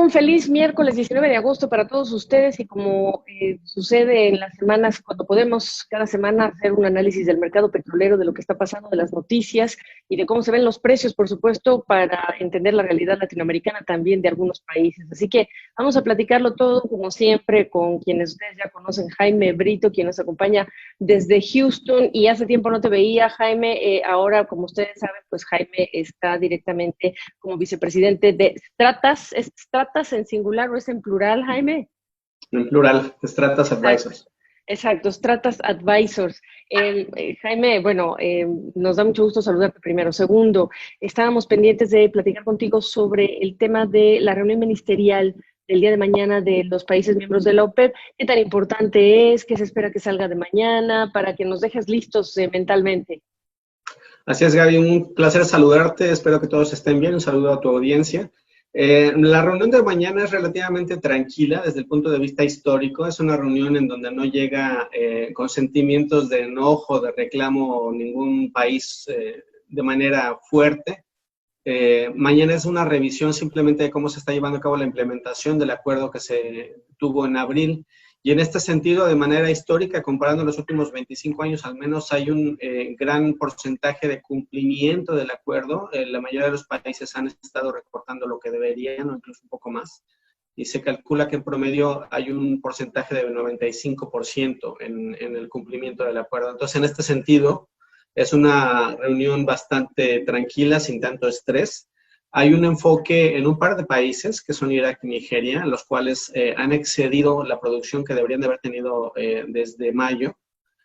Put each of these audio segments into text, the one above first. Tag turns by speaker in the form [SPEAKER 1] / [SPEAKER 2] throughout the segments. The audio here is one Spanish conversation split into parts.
[SPEAKER 1] Un feliz miércoles 19 de agosto para todos ustedes y como sucede en las semanas, cuando podemos cada semana hacer un análisis del mercado petrolero, de lo que está pasando, de las noticias y de cómo se ven los precios, por supuesto, para entender la realidad latinoamericana también de algunos países. Así que vamos a platicarlo todo, como siempre, con quienes ustedes ya conocen, Jaime Brito, quien nos acompaña desde Houston y hace tiempo no te veía, Jaime. Ahora, como ustedes saben, pues Jaime está directamente como vicepresidente de Stratas. ¿Es Stratas en singular o es en plural, Jaime?
[SPEAKER 2] En plural, Stratas
[SPEAKER 1] Exacto.
[SPEAKER 2] Advisors.
[SPEAKER 1] Exacto, Stratas Advisors. Jaime, bueno, nos da mucho gusto saludarte primero. Segundo, estábamos pendientes de platicar contigo sobre el tema de la reunión ministerial del día de mañana de los países miembros de la OPEP. ¿Qué tan importante es? ¿Qué se espera que salga de mañana? Para que nos dejes listos mentalmente.
[SPEAKER 2] Así es, Gaby, un placer saludarte, espero que todos estén bien, un saludo a tu audiencia. La reunión de mañana es relativamente tranquila desde el punto de vista histórico, es una reunión en donde no llega con sentimientos de enojo, de reclamo ningún país de manera fuerte. Mañana es una revisión simplemente de cómo se está llevando a cabo la implementación del acuerdo que se tuvo en abril. Y en este sentido, de manera histórica, comparando los últimos 25 años, al menos hay un gran porcentaje de cumplimiento del acuerdo. La mayoría de los países han estado recortando lo que deberían, o incluso un poco más. Y se calcula que en promedio hay un porcentaje de 95% en el cumplimiento del acuerdo. Entonces, en este sentido, es una reunión bastante tranquila, sin tanto estrés. Hay un enfoque en un par de países, que son Irak y Nigeria, los cuales han excedido la producción que deberían de haber tenido desde mayo.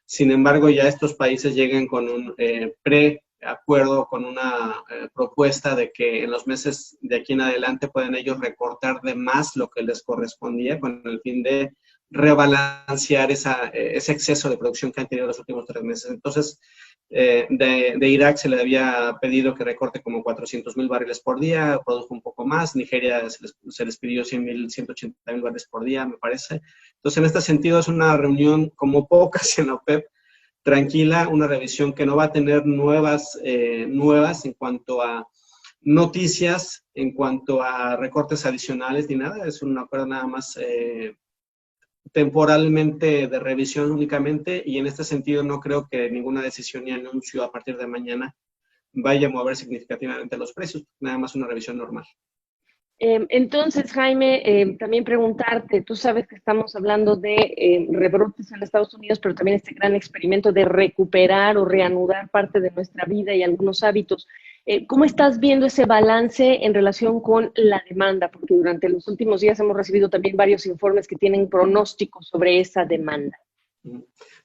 [SPEAKER 2] Sin embargo, ya estos países llegan con un preacuerdo, con una propuesta de que en los meses de aquí en adelante pueden ellos recortar de más lo que les correspondía, con el fin de rebalancear ese exceso de producción que han tenido los últimos 3 meses. Entonces, de Irak se le había pedido que recorte como 400,000 barriles por día, produjo un poco más. Nigeria se les pidió 180,000 barriles por día, me parece. Entonces, en este sentido, es una reunión como pocas en la OPEP, tranquila, una revisión que no va a tener nuevas en cuanto a noticias, en cuanto a recortes adicionales ni nada. Es un acuerdo nada más temporalmente de revisión únicamente, y en este sentido no creo que ninguna decisión ni anuncio a partir de mañana vaya a mover significativamente los precios, nada más una revisión normal.
[SPEAKER 1] Entonces, Jaime, también preguntarte, tú sabes que estamos hablando de rebrotes en Estados Unidos, pero también este gran experimento de recuperar o reanudar parte de nuestra vida y algunos hábitos. ¿Cómo estás viendo ese balance en relación con la demanda? Porque durante los últimos días hemos recibido también varios informes que tienen pronósticos sobre esa demanda.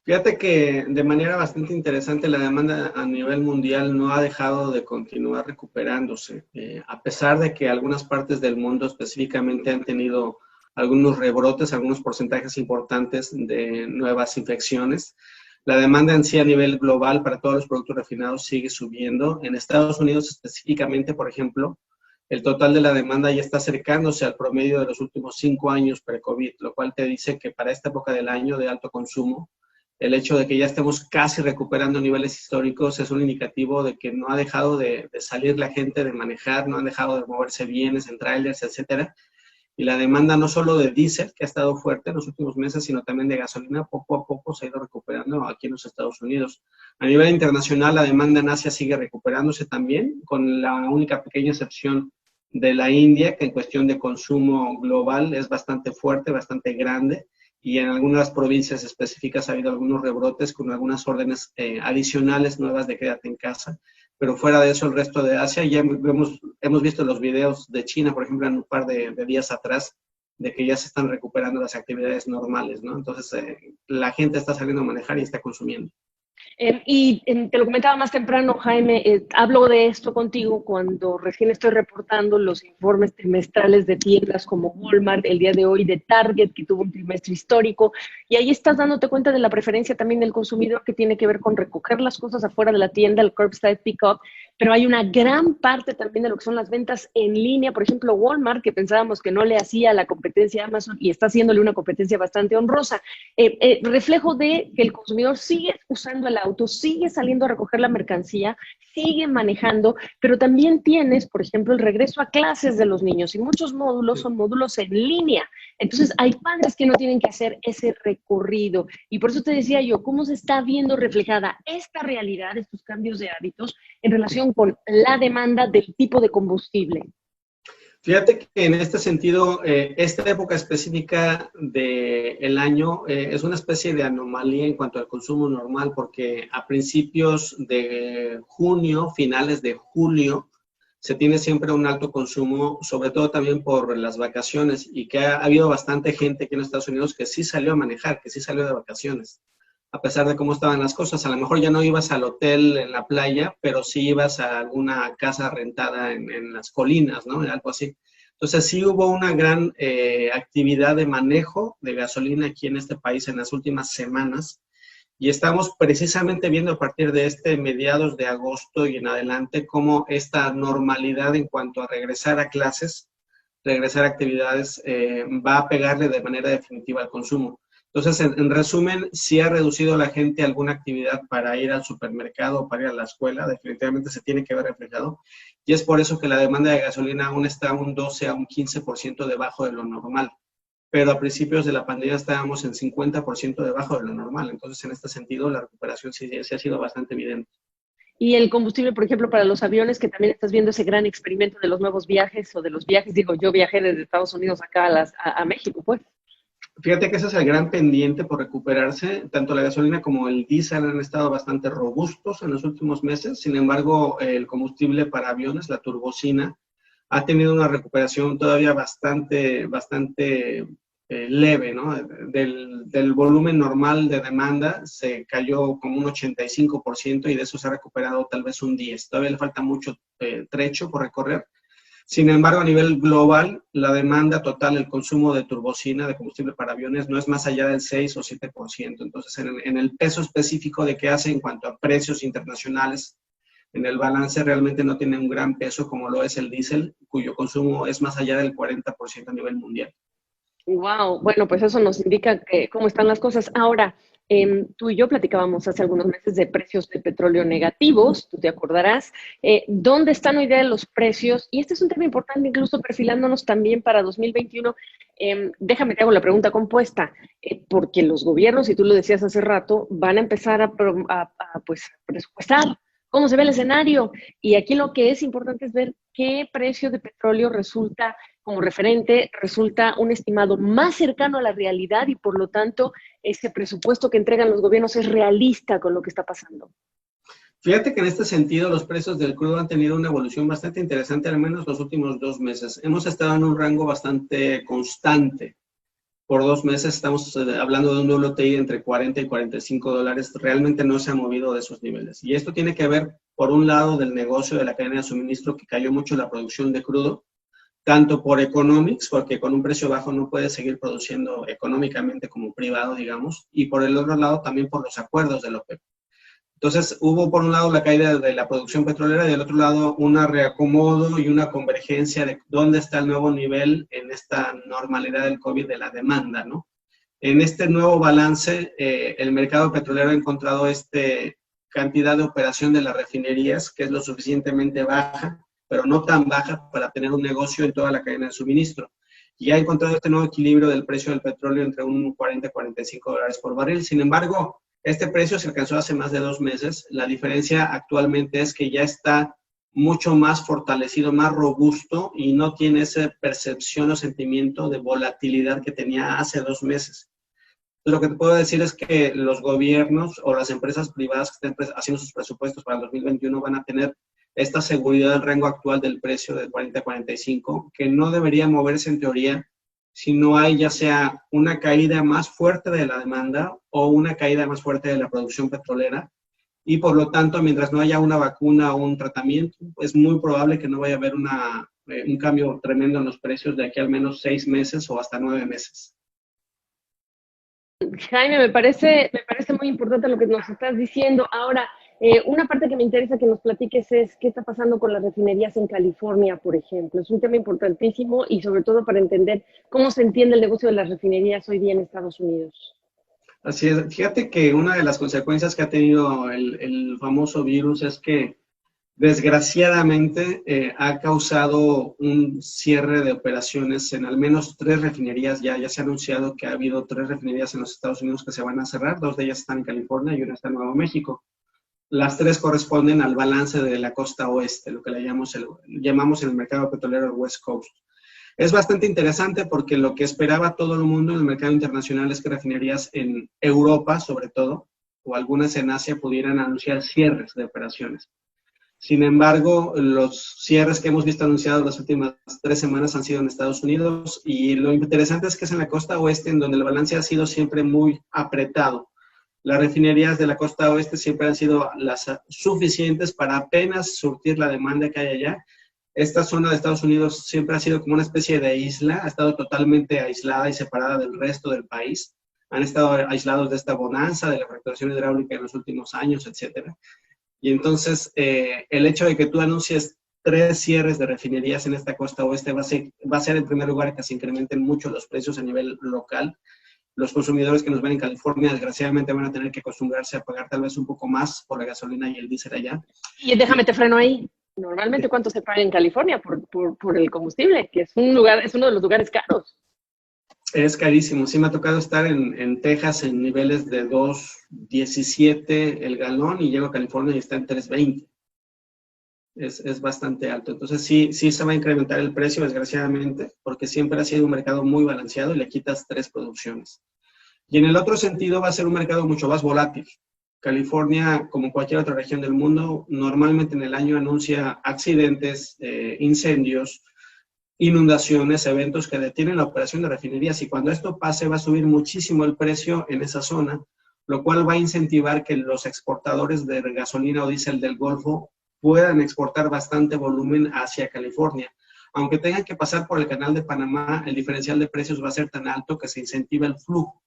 [SPEAKER 2] Fíjate que de manera bastante interesante la demanda a nivel mundial no ha dejado de continuar recuperándose, a pesar de que algunas partes del mundo específicamente han tenido algunos rebrotes, algunos porcentajes importantes de nuevas infecciones. La demanda en sí a nivel global para todos los productos refinados sigue subiendo. En Estados Unidos específicamente, por ejemplo, el total de la demanda ya está acercándose al promedio de los últimos 5 años pre-COVID, lo cual te dice que para esta época del año de alto consumo, el hecho de que ya estemos casi recuperando niveles históricos es un indicativo de que no ha dejado de salir la gente de manejar, no han dejado de moverse bienes en trailers, etcétera. Y la demanda no solo de diésel, que ha estado fuerte en los últimos meses, sino también de gasolina, poco a poco se ha ido recuperando aquí en los Estados Unidos. A nivel internacional, la demanda en Asia sigue recuperándose también, con la única pequeña excepción de la India, que en cuestión de consumo global es bastante fuerte, bastante grande, y en algunas provincias específicas ha habido algunos rebrotes con algunas órdenes adicionales nuevas de quédate en casa. Pero fuera de eso, el resto de Asia, ya hemos visto los videos de China, por ejemplo, en un par de días atrás, de que ya se están recuperando las actividades normales, ¿no? Entonces, la gente está saliendo a manejar y está consumiendo.
[SPEAKER 1] Te lo comentaba más temprano, Jaime, hablo de esto contigo cuando recién estoy reportando los informes trimestrales de tiendas como Walmart, el día de hoy de Target, que tuvo un trimestre histórico, y ahí estás dándote cuenta de la preferencia también del consumidor que tiene que ver con recoger las cosas afuera de la tienda, el curbside pickup, pero hay una gran parte también de lo que son las ventas en línea. Por ejemplo, Walmart, que pensábamos que no le hacía la competencia a Amazon y está haciéndole una competencia bastante honrosa. Reflejo de que el consumidor sigue usando el auto, sigue saliendo a recoger la mercancía, sigue manejando, pero también tienes, por ejemplo, el regreso a clases de los niños y muchos módulos son módulos en línea. Entonces, hay padres que no tienen que hacer ese recorrido. Y por eso te decía yo, ¿cómo se está viendo reflejada esta realidad, estos cambios de hábitos en relación con la demanda del tipo de combustible?
[SPEAKER 2] Fíjate que en este sentido, esta época específica del año es una especie de anomalía en cuanto al consumo normal, porque a principios de junio, finales de julio, se tiene siempre un alto consumo, sobre todo también por las vacaciones, y que ha habido bastante gente aquí en Estados Unidos que sí salió a manejar, que sí salió de vacaciones, a pesar de cómo estaban las cosas. A lo mejor ya no ibas al hotel en la playa, pero sí ibas a alguna casa rentada en las colinas, ¿no? Algo así. Entonces sí hubo una gran actividad de manejo de gasolina aquí en este país en las últimas semanas, y estamos precisamente viendo a partir de mediados de agosto y en adelante cómo esta normalidad en cuanto a regresar a clases, regresar a actividades, va a pegarle de manera definitiva al consumo. Entonces, en resumen, si ha reducido la gente alguna actividad para ir al supermercado o para ir a la escuela, definitivamente se tiene que ver reflejado. Y es por eso que la demanda de gasolina aún está un 12 a un 15% debajo de lo normal. Pero a principios de la pandemia estábamos en 50% debajo de lo normal. Entonces, en este sentido, la recuperación sí ha sido bastante evidente.
[SPEAKER 1] Y el combustible, por ejemplo, para los aviones, que también estás viendo ese gran experimento de los nuevos viajes o de los viajes, digo, yo viajé desde Estados Unidos acá a México, pues.
[SPEAKER 2] Fíjate que ese es el gran pendiente por recuperarse. Tanto la gasolina como el diésel han estado bastante robustos en los últimos meses. Sin embargo, el combustible para aviones, la turbocina, ha tenido una recuperación todavía bastante leve, ¿no? Del volumen normal de demanda se cayó como un 85% y de eso se ha recuperado tal vez un 10%. Todavía le falta mucho trecho por recorrer. Sin embargo, a nivel global, la demanda total, el consumo de turbocina, de combustible para aviones, no es más allá del 6 o 7%. Entonces, en el peso específico de qué hace en cuanto a precios internacionales, en el balance realmente no tiene un gran peso como lo es el diésel, cuyo consumo es más allá del 40% a nivel mundial.
[SPEAKER 1] Wow, bueno, pues eso nos indica cómo están las cosas. Ahora, tú y yo platicábamos hace algunos meses de precios de petróleo negativos, tú te acordarás. ¿Dónde están hoy día los precios? Y este es un tema importante, incluso perfilándonos también para 2021. Déjame te hago la pregunta compuesta, porque los gobiernos, y tú lo decías hace rato, van a empezar pues, presupuestar cómo se ve el escenario. Y aquí lo que es importante es ver qué precio de petróleo resulta como referente, resulta un estimado más cercano a la realidad y por lo tanto ese presupuesto que entregan los gobiernos es realista con lo que está pasando.
[SPEAKER 2] Fíjate que en este sentido los precios del crudo han tenido una evolución bastante interesante, al menos los últimos 2 meses. Hemos estado en un rango bastante constante. Por 2 meses estamos hablando de un WTI entre 40 y 45 dólares. Realmente no se ha movido de esos niveles. Y esto tiene que ver, por un lado, del negocio de la cadena de suministro, que cayó mucho la producción de crudo, tanto por economics, porque con un precio bajo no puede seguir produciendo económicamente como privado, digamos, y por el otro lado también por los acuerdos de la OPEP. Entonces, hubo por un lado la caída de la producción petrolera y del otro lado una reacomodo y una convergencia de dónde está el nuevo nivel en esta normalidad del COVID de la demanda, ¿no? En este nuevo balance, el mercado petrolero ha encontrado cantidad de operación de las refinerías que es lo suficientemente baja, pero no tan baja para tener un negocio en toda la cadena de suministro. Y ha encontrado este nuevo equilibrio del precio del petróleo entre un 40 y 45 dólares por barril. Sin embargo, este precio se alcanzó hace más de 2 meses. La diferencia actualmente es que ya está mucho más fortalecido, más robusto y no tiene esa percepción o sentimiento de volatilidad que tenía hace 2 meses. Lo que te puedo decir es que los gobiernos o las empresas privadas que estén haciendo sus presupuestos para el 2021 van a tener esta seguridad del rango actual del precio de 40 a 45, que no debería moverse en teoría si no hay ya sea una caída más fuerte de la demanda o una caída más fuerte de la producción petrolera. Y por lo tanto, mientras no haya una vacuna o un tratamiento, es muy probable que no vaya a haber un cambio tremendo en los precios de aquí al menos 6 meses o hasta 9 meses.
[SPEAKER 1] Jaime, me parece muy importante lo que nos estás diciendo. Ahora, Una parte que me interesa que nos platiques es qué está pasando con las refinerías en California, por ejemplo. Es un tema importantísimo y sobre todo para entender cómo se entiende el negocio de las refinerías hoy día en Estados Unidos.
[SPEAKER 2] Así es. Fíjate que una de las consecuencias que ha tenido el famoso virus es que desgraciadamente ha causado un cierre de operaciones en al menos 3 refinerías. Ya se ha anunciado que ha habido 3 refinerías en los Estados Unidos que se van a cerrar. 2 de ellas están en California y una está en Nuevo México. Las 3 corresponden al balance de la costa oeste, lo que le llamamos en el mercado petrolero el West Coast. Es bastante interesante porque lo que esperaba todo el mundo en el mercado internacional es que refinerías en Europa, sobre todo, o algunas en Asia, pudieran anunciar cierres de operaciones. Sin embargo, los cierres que hemos visto anunciados las últimas 3 semanas han sido en Estados Unidos, y lo interesante es que es en la costa oeste en donde el balance ha sido siempre muy apretado. Las refinerías de la costa oeste siempre han sido las suficientes para apenas surtir la demanda que hay allá. Esta zona de Estados Unidos siempre ha sido como una especie de isla, ha estado totalmente aislada y separada del resto del país. Han estado aislados de esta bonanza, de la fracturación hidráulica en los últimos años, etcétera. Y entonces, el hecho de que tú anuncies 3 cierres de refinerías en esta costa oeste va a ser en primer lugar que se incrementen mucho los precios a nivel local. Los consumidores que nos ven en California, desgraciadamente, van a tener que acostumbrarse a pagar tal vez un poco más por la gasolina y el diésel allá.
[SPEAKER 1] Y déjame te freno ahí. Normalmente, ¿cuánto se paga en California por el combustible? Que es uno de los lugares caros.
[SPEAKER 2] Es carísimo. Sí me ha tocado estar en Texas en niveles de 2.17 el galón, y llego a California y está en 3.20. Es bastante alto. Entonces sí se va a incrementar el precio, desgraciadamente, porque siempre ha sido un mercado muy balanceado y le quitas 3 producciones. Y en el otro sentido va a ser un mercado mucho más volátil. California, como cualquier otra región del mundo, normalmente en el año anuncia accidentes, incendios, inundaciones, eventos que detienen la operación de refinerías, y cuando esto pase va a subir muchísimo el precio en esa zona, lo cual va a incentivar que los exportadores de gasolina o diésel del Golfo puedan exportar bastante volumen hacia California. Aunque tengan que pasar por el canal de Panamá, el diferencial de precios va a ser tan alto que se incentiva el flujo.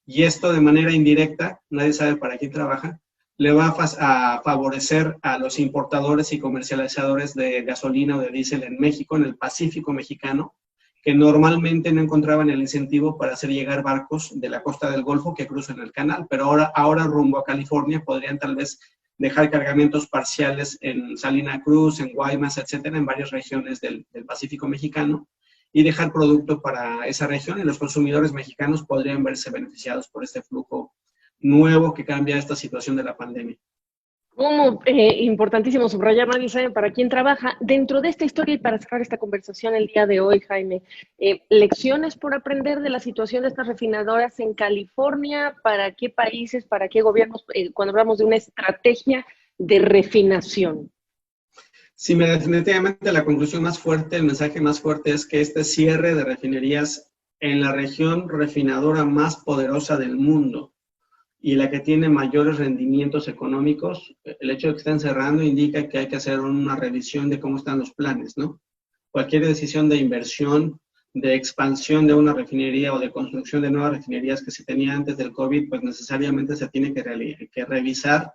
[SPEAKER 2] Y esto de manera indirecta, nadie sabe para quién trabaja, le va a favorecer a los importadores y comercializadores de gasolina o de diésel en México, en el Pacífico mexicano, que normalmente no encontraban el incentivo para hacer llegar barcos de la costa del Golfo que cruzan el canal, pero ahora rumbo a California podrían tal vez dejar cargamentos parciales en Salina Cruz, en Guaymas, etcétera, en varias regiones del Pacífico mexicano, y dejar producto para esa región, y los consumidores mexicanos podrían verse beneficiados por este flujo nuevo que cambia esta situación de la pandemia.
[SPEAKER 1] Como importantísimo subrayar, nadie sabe para quién trabaja. Dentro de esta historia, y para cerrar esta conversación el día de hoy, Jaime, lecciones por aprender de la situación de estas refinadoras en California, ¿para qué países, para qué gobiernos, cuando hablamos de una estrategia de refinación?
[SPEAKER 2] Sí, definitivamente la conclusión más fuerte, el mensaje más fuerte es que este cierre de refinerías en la región refinadora más poderosa del mundo y la que tiene mayores rendimientos económicos, el hecho de que estén cerrando indica que hay que hacer una revisión de cómo están los planes, ¿no? Cualquier decisión de inversión, de expansión de una refinería o de construcción de nuevas refinerías que se tenía antes del COVID, pues necesariamente se tiene que revisar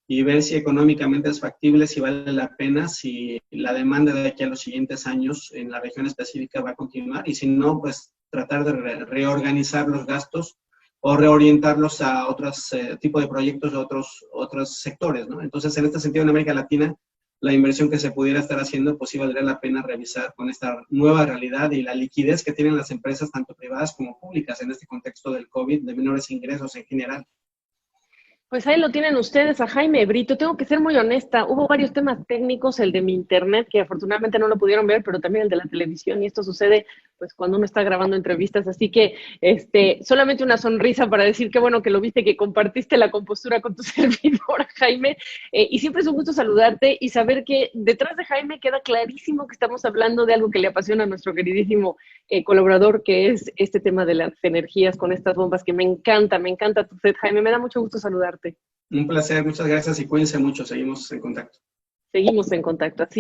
[SPEAKER 2] y ver si económicamente es factible, si vale la pena, si la demanda de aquí a los siguientes años en la región específica va a continuar, y si no, pues tratar de reorganizar los gastos o reorientarlos a otros tipos de proyectos de otros sectores, ¿no? Entonces, en este sentido, en América Latina, la inversión que se pudiera estar haciendo, pues sí valdría la pena revisar con esta nueva realidad y la liquidez que tienen las empresas, tanto privadas como públicas, en este contexto del COVID, de menores ingresos en general.
[SPEAKER 1] Pues ahí lo tienen ustedes, a Jaime Brito. Tengo que ser muy honesta, hubo varios temas técnicos, el de mi internet, que afortunadamente no lo pudieron ver, pero también el de la televisión, y esto sucede pues cuando uno está grabando entrevistas, así que solamente una sonrisa para decir qué bueno que lo viste, que compartiste la compostura con tu servidora, Jaime, y siempre es un gusto saludarte y saber que detrás de Jaime queda clarísimo que estamos hablando de algo que le apasiona a nuestro queridísimo colaborador, que es este tema de las energías con estas bombas, que me encanta tu set, Jaime, me da mucho gusto saludarte.
[SPEAKER 2] Un placer, muchas gracias y cuídense mucho, seguimos en contacto.
[SPEAKER 1] Seguimos en contacto, así.